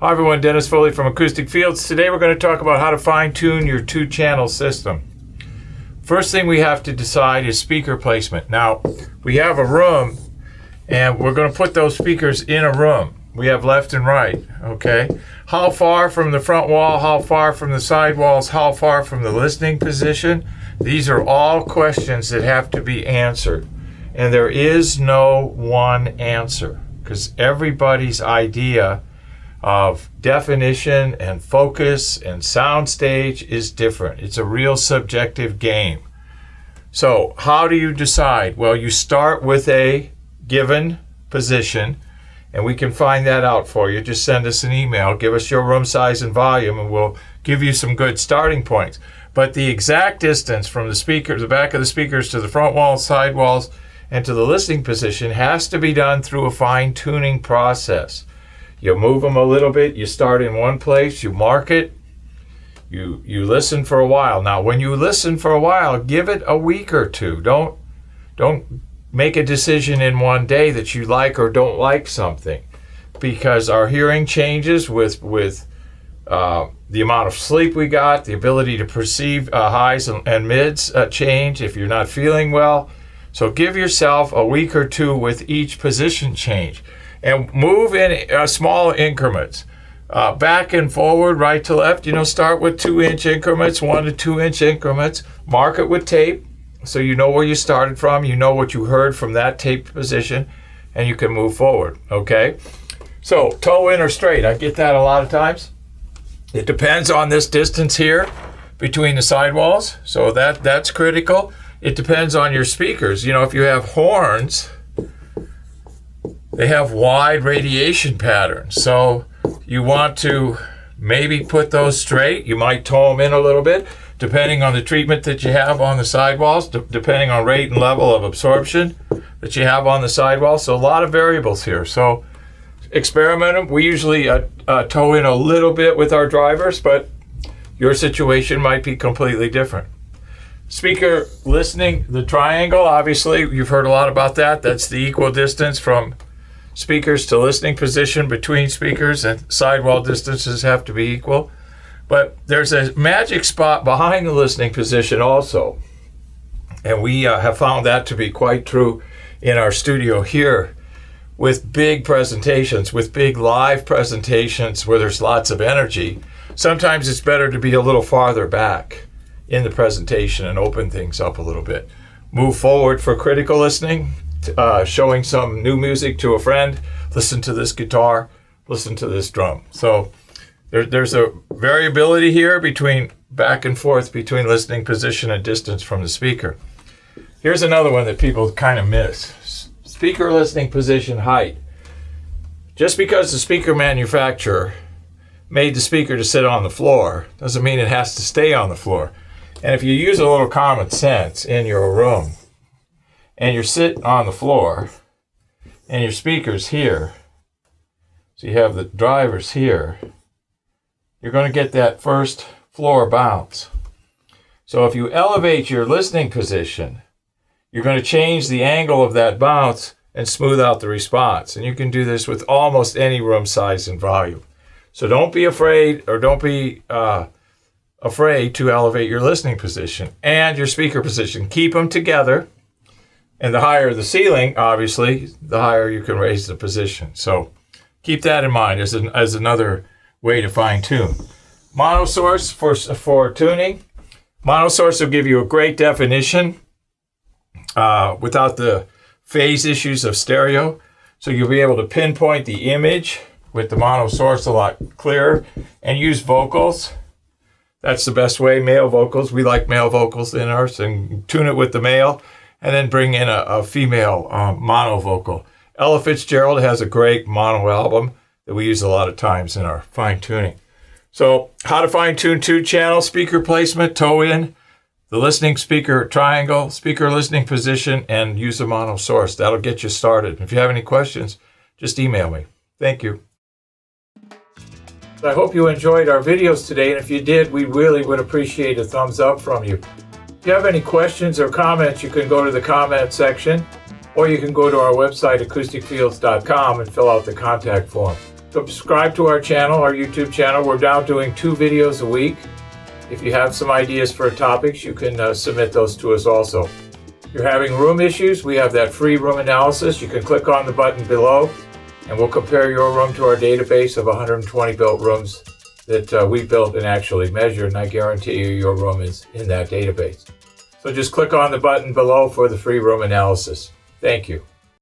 Hi everyone, Dennis Foley from Acoustic Fields. Today we're going to talk about how to fine-tune your two-channel system. First thing we have to decide is speaker placement. Now, we have a room and we're going to put those speakers in a room. We have left and right, okay? How far from the front wall, how far from the side walls, how far from the listening position? These are all questions that have to be answered. And there is no one answer because everybody's idea of definition and focus and soundstage is different. It's a real subjective game. So how do you decide? Well, you start with a given position, and we can find that out for you. Just send us an email, give us your room size and volume, and we'll give you some good starting points. But the exact distance from the speaker, the back of the speakers to the front walls, side walls, and to the listening position has to be done through a fine-tuning process. You move them a little bit, you start in one place, you mark it, you listen for a while. Now, when you listen for a while, give it a week or two. Don't make a decision in one day that you like or don't like something, because our hearing changes with the amount of sleep we got, the ability to perceive highs and mids change if you're not feeling well. So give yourself a week or two with each position change. And move in small increments, back and forward, right to left. Start with 2-inch increments, 1 to 2-inch increments. Mark it with tape so you know where you started from. You know what you heard from that taped position, and you can move forward, okay? So toe in or straight, I get that a lot of times. It depends on this distance here between the sidewalls, so that's critical. It depends on your speakers. If you have horns, they have wide radiation patterns, so you want to maybe put those straight. You might toe them in a little bit, depending on the treatment that you have on the sidewalls, depending on rate and level of absorption that you have on the sidewalls. So a lot of variables here. So experiment them. We usually toe in a little bit with our drivers, but your situation might be completely different. Speaker listening, the triangle, obviously, you've heard a lot about that. That's the equal distance from speakers to listening position between speakers, and sidewall distances have to be equal. But there's a magic spot behind the listening position also. And we have found that to be quite true in our studio here with big presentations, with big live presentations where there's lots of energy. Sometimes it's better to be a little farther back in the presentation and open things up a little bit. Move forward for critical listening. Showing some new music to a friend, listen to this guitar, listen to this drum. So there's a variability here between back and forth between listening position and distance from the speaker. Here's another one that people kind of miss. Speaker listening position height. Just because the speaker manufacturer made the speaker to sit on the floor doesn't mean it has to stay on the floor. And if you use a little common sense in your room, and you're sitting on the floor, and your speaker's here, so you have the drivers here, you're going to get that first floor bounce. So if you elevate your listening position, you're going to change the angle of that bounce and smooth out the response. And you can do this with almost any room size and volume. So don't be afraid, or don't be afraid to elevate your listening position and your speaker position. Keep them together. And the higher the ceiling, obviously, the higher you can raise the position. So keep that in mind as another way to fine-tune. Monosource for tuning. Monosource will give you a great definition without the phase issues of stereo. So you'll be able to pinpoint the image with the monosource a lot clearer and use vocals. That's the best way, male vocals. We like male vocals in ours, and tune it with the male. And then bring in a female mono vocal. Ella Fitzgerald has a great mono album that we use a lot of times in our fine tuning. So how to fine tune two-channel speaker placement, toe in, the listening speaker triangle, speaker listening position, and use a mono source. That'll get you started. If you have any questions, just email me. Thank you. I hope you enjoyed our videos today, and if you did, we really would appreciate a thumbs up from you. If you have any questions or comments, you can go to the comment section, or you can go to our website, acousticfields.com, and fill out the contact form. Subscribe to our channel, our YouTube channel. We're now doing 2 videos a week. If you have some ideas for topics, you can submit those to us also. If you're having room issues, we have that free room analysis. You can click on the button below, and we'll compare your room to our database of 120 built rooms that we built and actually measured, and I guarantee you your room is in that database. So just click on the button below for the free room analysis. Thank you.